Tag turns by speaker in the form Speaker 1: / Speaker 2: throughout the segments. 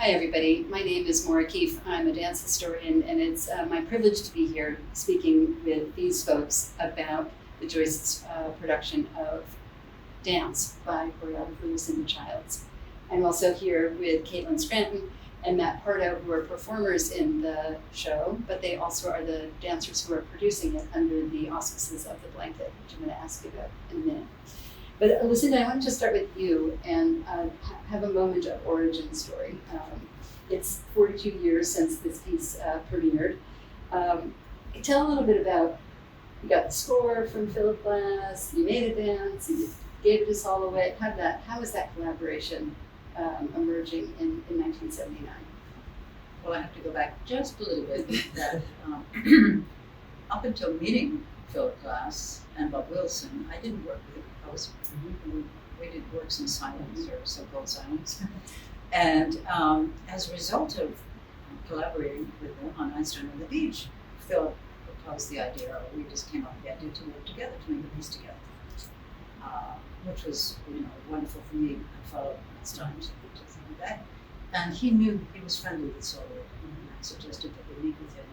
Speaker 1: Hi everybody, my name is Maura Keefe. I'm a dance historian and it's my privilege to be here speaking with these folks about the Joyce's production of Dance by choreographer Lucinda Childs. I'm also here with Scranton and Matt Pardo, who are performers in the show, but they also are the dancers who are producing it under the auspices of the blanket, which I'm going to ask you about in a minute. But Lucinda, I want to start with you and have a moment of origin story. It's 42 years since this piece premiered. Tell a little bit about, you got the score from Philip Glass, you made a dance, you gave it to Sol LeWitt. How was that collaboration emerging in 1979?
Speaker 2: Well, I have to go back just a little bit. That up until meeting Philip Glass and Bob Wilson, I didn't work with composers. We did works in silence, or so-called silence. And as a result of collaborating with them on Einstein on the Beach, Philip proposed the idea, or we just came up with the idea to work together, to make a piece together, which was wonderful for me. I followed Einstein to think that. And he knew, he was friendly with Sol LeWitt, and I suggested that we meet with him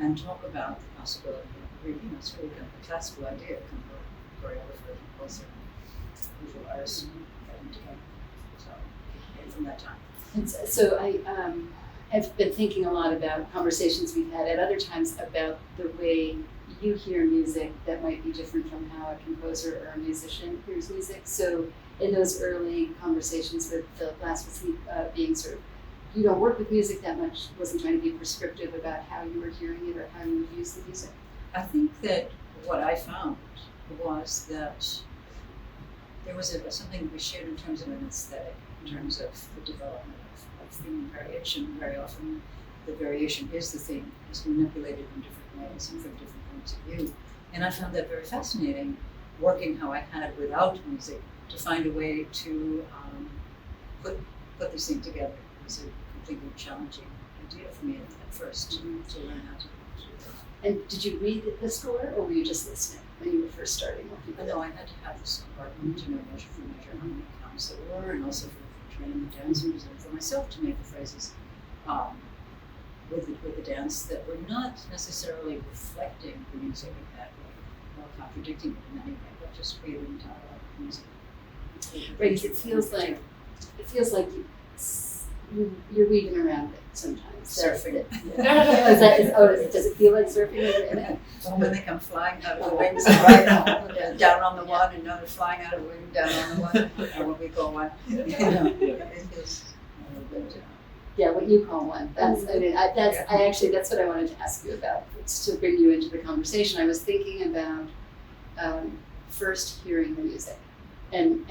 Speaker 2: and talk about the possibility of really, it's really kind of a classical idea, kind of a choreographer, composer, visual artist getting together. So, from that time.
Speaker 1: And so I've been thinking a lot about conversations we've had at other times about the way you hear music that might be different from how a composer or a musician hears music. So in those early conversations with Philip Glass, was he being sort of, you don't work with music that much, wasn't trying to be prescriptive about how you were hearing it or how you would use the music?
Speaker 2: I think that what I found was that there was something we shared in terms of an aesthetic, in terms of the development of theme variation. Very often the variation is the theme, is manipulated in different ways and from different points of view. And I found that very fascinating, working how I had without music, to find a way to put this thing together. It was a completely challenging idea for me at first to learn how to do that.
Speaker 1: And did you read the score, or were you just listening when you were first starting working with it?
Speaker 2: No, I had to have this compartment to know measure for measure how many counts there were, and also for training the dancers and for myself to make the phrases with the dance that were not necessarily reflecting the music in that way, or contradicting it in any way, but just creating dialogue with music.
Speaker 1: Right, it feels like you're weaving around it sometimes.
Speaker 2: Surfing.
Speaker 1: Does it feel like surfing?
Speaker 2: When they come flying out of the wings, right down on the one, and another flying out of the wing, down on the one, and when we go one, it feels a little bit.
Speaker 1: Yeah, what you call one. That's what I wanted to ask you about. It's to bring you into the conversation. I was thinking about first hearing the music and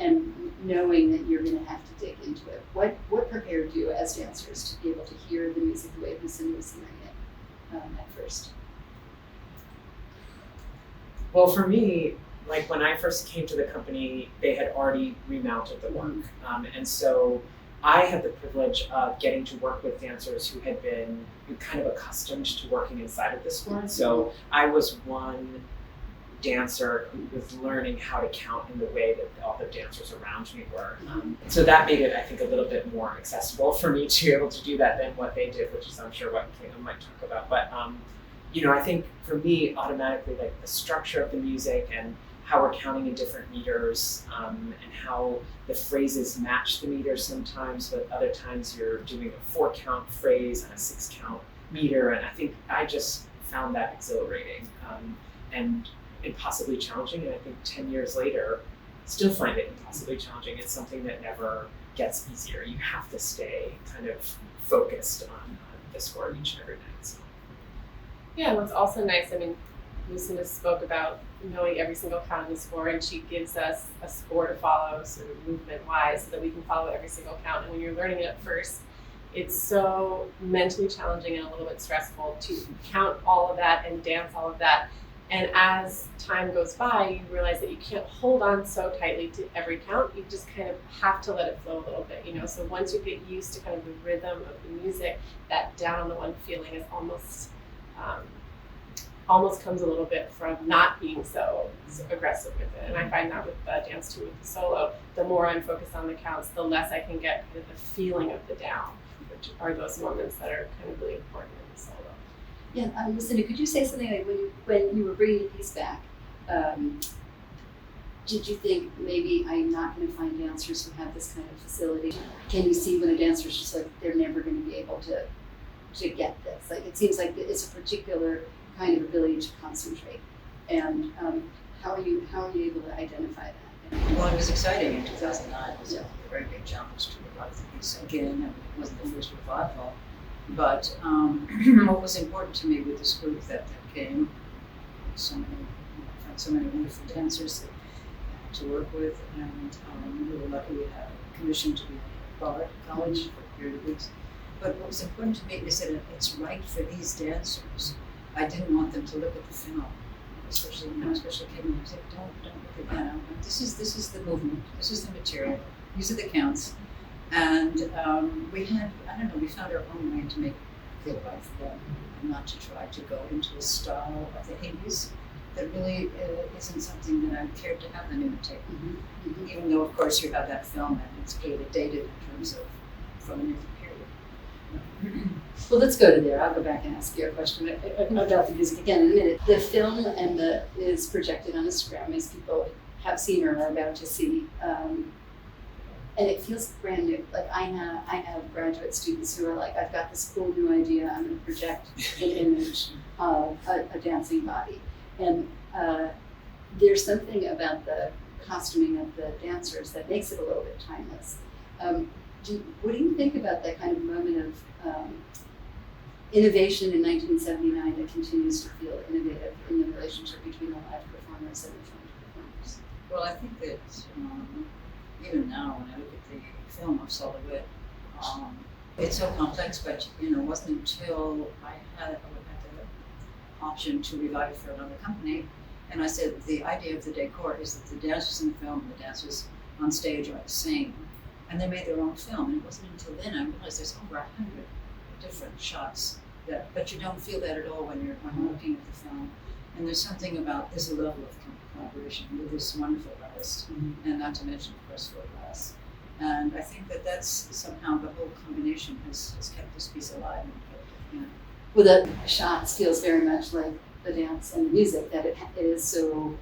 Speaker 1: knowing that you're going to have to dig into it. What prepared you as dancers to be able to hear the music the way Lucinda was hearing it at first?
Speaker 3: Well, for me, like when I first came to the company, they had already remounted the work. And so I had the privilege of getting to work with dancers who had been kind of accustomed to working inside of the score. So I was one dancer who was learning how to count in the way that all the dancers around me were. So that made it, I think, a little bit more accessible for me to be able to do that than what they did, which is I'm sure what Caitlin might talk about. But I think for me, automatically, like the structure of the music and how we're counting in different meters, and how the phrases match the meters sometimes, but other times you're doing a 4-count phrase and a 6-count meter, and I think I just found that exhilarating and impossibly challenging, and I think 10 years later, still find it impossibly challenging. It's something that never gets easier. You have to stay kind of focused on the score each and every night. So.
Speaker 4: Yeah, and what's also nice, I mean, Lucinda spoke about knowing every single count in the score, and she gives us a score to follow, sort of movement-wise, so that we can follow every single count. And when you're learning it at first, it's so mentally challenging and a little bit stressful to count all of that and dance all of that. And as time goes by, you realize that you can't hold on so tightly to every count. You just kind of have to let it flow a little bit, So once you get used to kind of the rhythm of the music, that down on the one feeling is almost comes a little bit from not being so aggressive with it. And I find that with dance too, with the solo, the more I'm focused on the counts, the less I can get kind of the feeling of the down. are those moments that are kind of really important in the solo.
Speaker 1: Yeah, Lucinda, could you say something like when you were bringing the piece back, did you think maybe I'm not going to find dancers who have this kind of facility? Can you see when a dancer's just like they're never going to be able to get this? Like it seems like it's a particular kind of ability to concentrate. And how are you able to identify that?
Speaker 2: Well, it was exciting in 2009. It was a very big challenge to revive the piece again. And it wasn't the first revival. But what was important to me with this group that came, so many wonderful dancers to work with, and we were lucky we had a commission to be at Bard College for a period of weeks. But what was important to me is that it's right for these dancers. I didn't want them to look at the film, especially Kevin. I said, don't look at that. This is the movement. This is the material. These are the counts. And we found our own way to make it feel right for them, and not to try to go into a style of the 80s that really isn't something that I cared to have them imitate. Mm-hmm. Even though, of course, you have that film and it's clearly dated in terms of from a different period.
Speaker 1: Well, let's go to there. I'll go back and ask you a question about the music again in a minute. The film is projected on a screen, as people have seen or are about to see. And it feels brand new. Like I have graduate students who are like, I've got this cool new idea. I'm going to project an image of a dancing body. And there's something about the costuming of the dancers that makes it a little bit timeless. What do you think about that kind of moment of innovation in 1979 that continues to feel innovative in the relationship between the live performers and the filmed performers?
Speaker 2: Well, I think that even now, when I look at the film of Sol LeWitt, it's so complex, but it wasn't until I had the option to revive it for another company, and I said the idea of the decor is that the dancers in the film and the dancers on stage are the same, and they made their own film. And it wasn't until then I realized there's over 100 different shots but you don't feel that at all when you're looking at the film. And there's something about there's a level of collaboration with this wonderful artist, and not to mention, of course, photographs. And I think that's somehow the whole combination has kept this piece alive.
Speaker 1: Well, the shots feels very much like the dance and the music, that it is so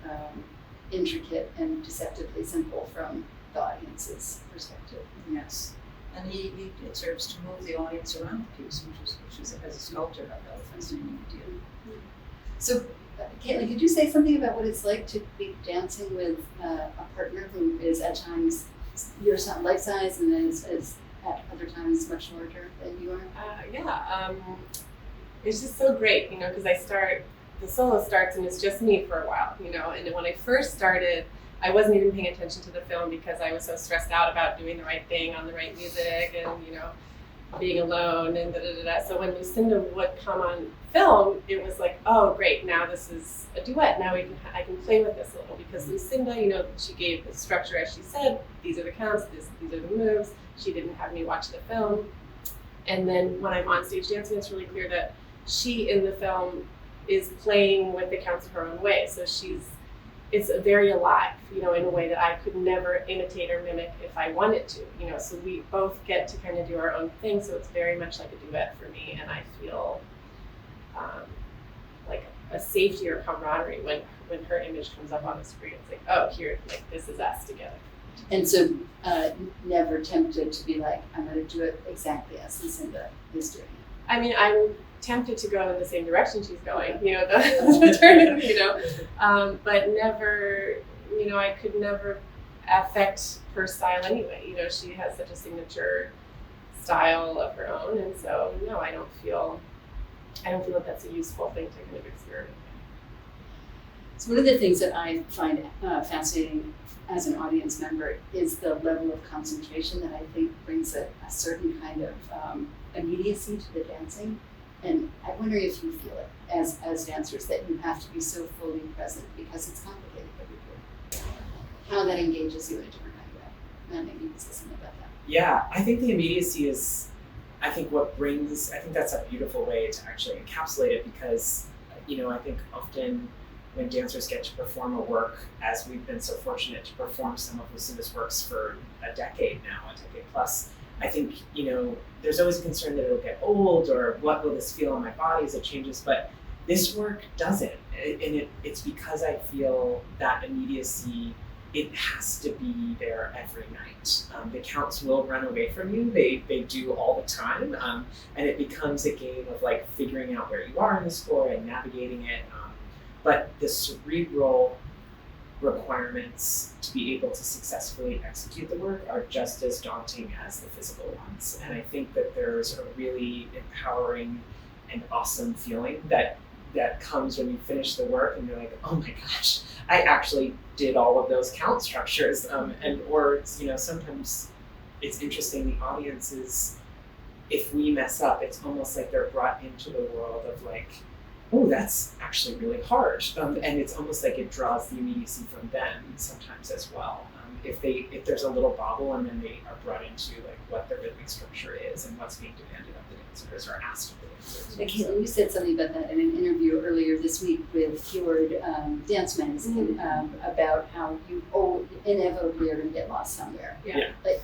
Speaker 1: intricate and deceptively simple from the audience's perspective.
Speaker 2: Yes. And it serves to move the audience around the piece, which is as a sculptor, I felt a fascinating idea.
Speaker 1: So, Caitlin, could you say something about what it's like to be dancing with a partner who is at times your life size and is at other times much larger than you are?
Speaker 4: It's just so great, because the solo starts and it's just me for a while, and when I first started, I wasn't even paying attention to the film because I was so stressed out about doing the right thing on the right music and, being alone and da-da-da-da. So when Lucinda would come on film, it was like, oh, great, now this is a duet. Now I can play with this a little, because Lucinda, she gave the structure as she said, these are the counts, these are the moves. She didn't have me watch the film. And then when I'm on stage dancing, it's really clear that she in the film is playing with the counts her own way. So it's very alive, in a way that I could never imitate or mimic if I wanted to, so we both get to kind of do our own thing. So it's very much like a duet for me, and I feel like a safety or camaraderie when her image comes up on the screen. It's like, oh, here, like this is us together.
Speaker 1: And so never tempted to be like, I'm going to do it exactly as Lucinda is doing it.
Speaker 4: I mean, I'm tempted to go in the same direction she's going, the turn, but never, I could never affect her style anyway. She has such a signature style of her own, and so no, I don't feel that that's a useful thing to kind of experiment with.
Speaker 1: So one of the things that I find fascinating as an audience member is the level of concentration that I think brings a certain kind of immediacy to the dancing. And I wonder if you feel it as dancers, that you have to be so fully present because it's complicated for people. How that engages you in a different kind of way. And maybe you can say something about that.
Speaker 3: Yeah, I think the immediacy is, I think that's a beautiful way to actually encapsulate it, because, I think often when dancers get to perform a work, as we've been so fortunate to perform some of Lucinda's works for a decade now, a decade plus, I think, there's always a concern that it'll get old or what will this feel on my body as it changes, but this work doesn't. And it's because I feel that immediacy, it has to be there every night. The counts will run away from you. They do all the time. And it becomes a game of like figuring out where you are in the score and navigating it. But the cerebral requirements to be able to successfully execute the work are just as daunting as the physical ones. And I think that there's a really empowering and awesome feeling that comes when you finish the work and you're like, oh my gosh, I actually did all of those count structures. Or sometimes it's interesting, the audiences, if we mess up, it's almost like they're brought into the world of like, oh, that's actually really hard. And it's almost like it draws the immediacy from them sometimes as well. If there's a little bobble and then they are brought into like what the rhythmic structure is and what's being demanded of the dancers or asked of the dancers.
Speaker 1: Caitlin, you said something about that in an interview earlier this week with Keyword Dance Magazine about how you inevitably are going to get lost somewhere.
Speaker 4: Yeah.
Speaker 1: Like,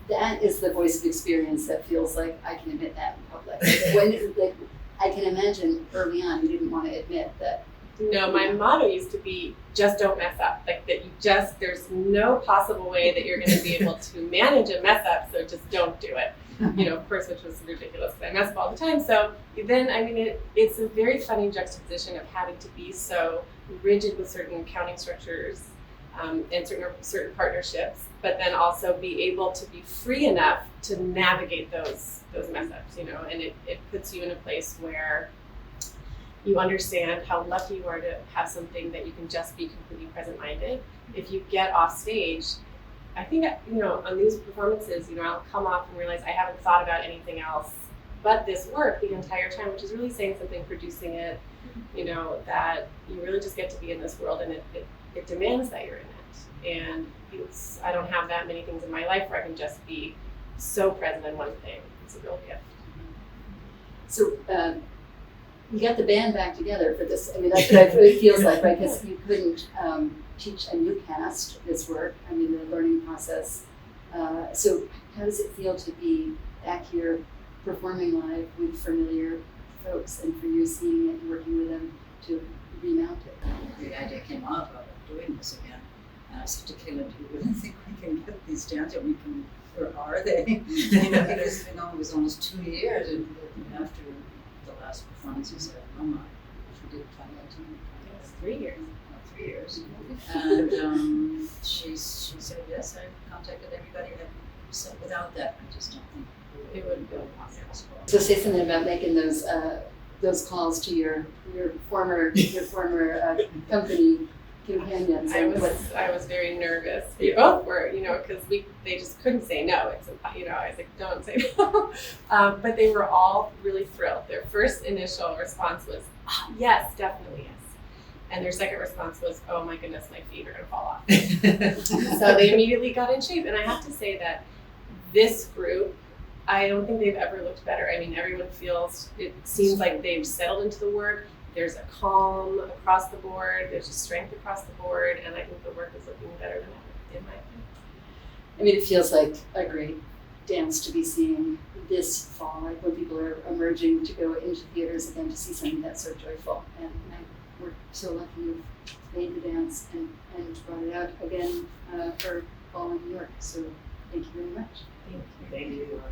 Speaker 1: that is the voice of experience that feels like I can admit that in public. I can imagine early on you didn't want to admit that.
Speaker 4: No, my motto used to be just don't mess up. Like that there's no possible way that you're going to be able to manage a mess up, so just don't do it. Of course, which was ridiculous because I mess up all the time. So then, it's a very funny juxtaposition of having to be so rigid with certain counting structures and certain partnerships, but then also be able to be free enough to navigate those mess ups, and it puts you in a place where you understand how lucky you are to have something that you can just be completely present-minded. If you get off stage, I think, on these performances, I'll come off and realize I haven't thought about anything else but this work the entire time, which is really saying something, producing it, that you really just get to be in this world, and it demands that you're in it. And I don't have that many things in my life where I can just be so present in one thing. It's a real gift.
Speaker 1: So you got the band back together for this. That's what it feels like, right? Because you couldn't teach a new cast this work. The learning process. So how does it feel to be back here performing live with familiar folks and for you seeing it and working with them to remount it?
Speaker 2: The idea came up of doing this again. And I said to Caitlin, do you really think we can get these down? Where are they? Because it was almost 2 years after the last performances at Roma, which we did 2018.
Speaker 4: It's 3 years.
Speaker 2: 3 years. And she said, yes, I contacted everybody. I said, without that, I just don't think
Speaker 4: it would have been possible.
Speaker 1: So say something about making those calls to your former company companions.
Speaker 4: I was very nervous. We both were, because they just couldn't say no. I was like, don't say no. But they were all really thrilled. Their first initial response was, oh, yes, definitely yes. And their second response was, oh my goodness, my feet are going to fall off. So they immediately got in shape. And I have to say that this group, I don't think they've ever looked better. Everyone it seems like they've settled into the work. There's a calm across the board. There's a strength across the board. And I think the work is looking better than ever, in my opinion.
Speaker 1: It feels like a great dance to be seeing this fall, like when people are emerging to go into theaters again to see something that's so joyful. And we're so lucky you've made the dance and brought it out again for fall in New York. So thank you very much.
Speaker 4: Thank you.
Speaker 3: Thank you.